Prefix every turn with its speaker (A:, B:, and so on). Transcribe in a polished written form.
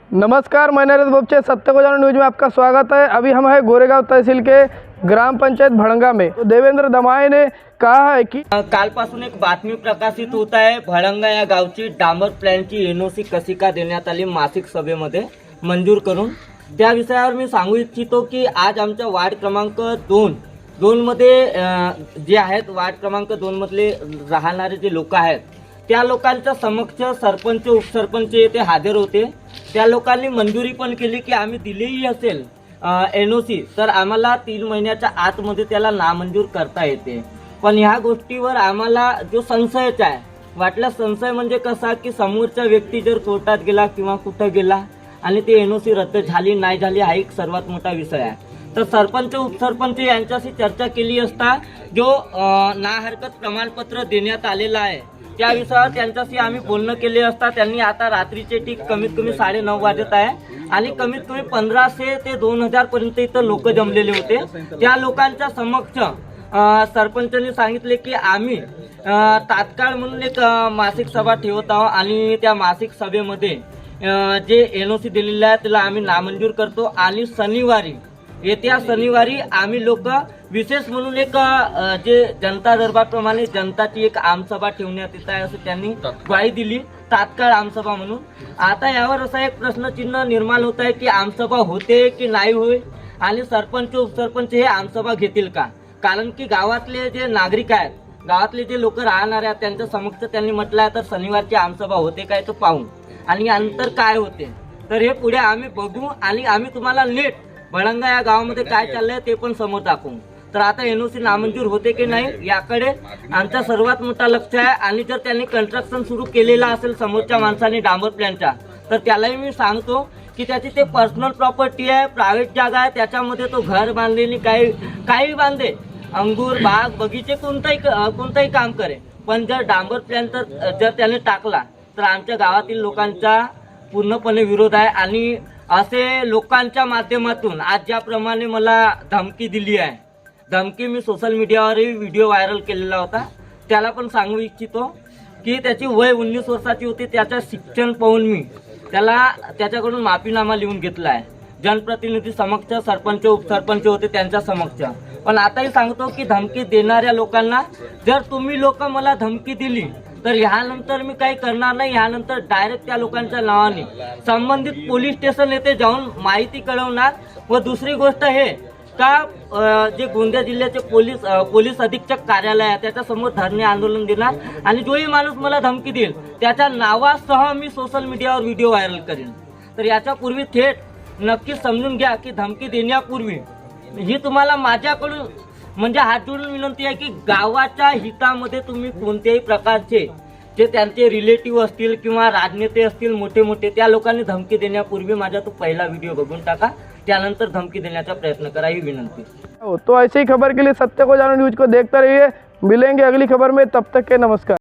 A: नमस्कार, मैं नरेश बोपचे सत्य को जानो न्यूज में आपका स्वागत है। अभी हम है गोरेगांव तहसील के ग्राम पंचायत भड़ंगा में। तो देवेंद्र दमाये ने कहा है की
B: कालपासून एक बातमी प्रकाशित होत आहे। भड़ंगा या गावची डांबर प्लॅनची एनओसी कशी का देण्यात आली मासिक सभेमध्ये मंजूर करून, त्या विषयावर मी सांगू इच्छितो की आज आमच्या वार्ड क्रमांक 2 मध्ये जे आहेत, वार्ड क्रमांक 2 मधले राहणारे जे लोक आहेत त्या लोकांच्या समक्ष सरपंच उपसरपंच येथे हजर होते। त्या लोकांनी मंजुरी पण केली की आम्ही दिलेही असेल एनओसी तर आम्हाला 3 महिन्याच्या आतमध्ये त्याला नामंजूर करता येते। पण ह्या गोष्टीवर आम्हाला जो संशयच आहे, वाटला संशय म्हणजे कसा की समोरचा व्यक्ती जर कोर्टात गेला किंवा कुठं गेला आणि ती एनओसी रद्द झाली नाही झाली हा एक सर्वात मोठा विषय आहे। तर सरपंच उपसरपंच यांच्याशी चर्चा केली असता जो ना हरकत प्रमाणपत्र देण्यात आलेला आहे त्या विषयावर त्यांच्याशी आम्ही बोलणं केले असता त्यांनी आता रात्रीचे ठीक कमीत कमी 9:30 वाजत आहे आणि कमीत कमी 1500 ते 2000 पर्यंत इथं लोक जमलेले होते। त्या लोकांच्या समक्ष सरपंचांनी सांगितले की आम्ही तात्काळ म्हणून एक मासिक सभा ठेवत आहोत आणि त्या मासिक सभेमध्ये जे एनओसी दिलेले आहे त्याला आम्ही नामंजूर करतो आणि येत्या शनिवारी आम्ही लोक विशेष म्हणून एक जे जनता दरबारप्रमाणे जनताची एक आमसभा ठेवण्यात येत आहे असं त्यांनी ग्वाही दिली, तात्काळ आमसभा म्हणून। आता यावर असा एक प्रश्नचिन्ह निर्माण होत आहे की आमसभा होते की नाही होईल आणि सरपंच उपसरपंच हे आमसभा घेतील का, कारण की गावातले जे नागरिक आहेत, गावातले जे लोक राहणार आहेत त्यांच्या समक्ष त्यांनी म्हटलं आहे तर शनिवारची आमसभा होते काय तो पाहून आणि अंतर काय होते तर हे पुढे आम्ही बघू आणि आम्ही तुम्हाला नीट भड़ंगा या गावामध्ये काय चाललंय ते पण समोर टाकू। तर आता एनओसी नामंजूर होते की नाही याकडे आमचा सर्वात मोठा लक्ष आहे आणि जर त्यांनी कंस्ट्रक्शन सुरू केलेलं असेल समोरच्या माणसाने डांबर प्लॅनचा तर त्यालाही मी सांगतो की त्याची ते पर्सनल प्रॉपर्टी आहे, प्रायव्हेट जागा आहे, त्याच्यामध्ये तो घर बांधलेली काही बांधे, अंगूर बाग बगीचे कोणताही काम करे, पण जर डांबर प्लॅन जर त्याने टाकला तर आमच्या गावातील लोकांचा पूर्णपणे विरोध आहे। आणि असे लोकांच्या माध्यमातून आज ज्याप्रमाणे मला धमकी दिली आहे, धमकी मी सोशल मीडियावरही व्हिडिओ व्हायरल केलेला होता, त्याला पण सांगू इच्छितो की त्याची वय 19 वर्षाची होती। त्याचं शिक्षण पाहून मी त्याच्याकडून माफीनामा लिहून घेतला आहे, जनप्रतिनिधी समक्ष, सरपंच उपसरपंच होते त्यांच्या समक्ष। पण आताही सांगतो की धमकी देणाऱ्या लोकांना जर तुम्ही लोक मला धमकी दिली तर ह्यानंतर मी काही करणार नाही, ह्यानंतर डायरेक्ट त्या लोकांच्या नावाने संबंधित पोलीस स्टेशन येथे जाऊन माहिती कळवणार। व दुसरी गोष्ट हे का जे गोंदिया जिल्ह्याचे पोलीस अधीक्षक कार्यालय आहे त्याच्यासमोर धरणे आंदोलन देणार आणि जोही माणूस मला धमकी देईल त्याच्या नावासह मी सोशल मीडियावर व्हिडिओ व्हायरल करेन। तर याच्यापूर्वी थेट नक्की समजून घ्या की धमकी देण्यापूर्वी ही तुम्हाला माझ्याकडून म्हणजे हात जोडून विनंती आहे की गावाच्या हितामध्ये तुम्ही कोणत्याही प्रकारचे जे त्यांचे रिलेटिव्ह असतील किंवा राजनेते असतील मोठे त्या लोकांनी धमकी देण्यापूर्वी माझा तो पहिला व्हिडिओ बघून टाका, त्यानंतर धमकी देण्याचा प्रयत्न करा ही विनंती।
A: तो ऐसी ही खबर के लिए सत्य को जानो न्यूज को देखते रहिए। मिलेंगे अगली खबर में, तब तक के नमस्कार।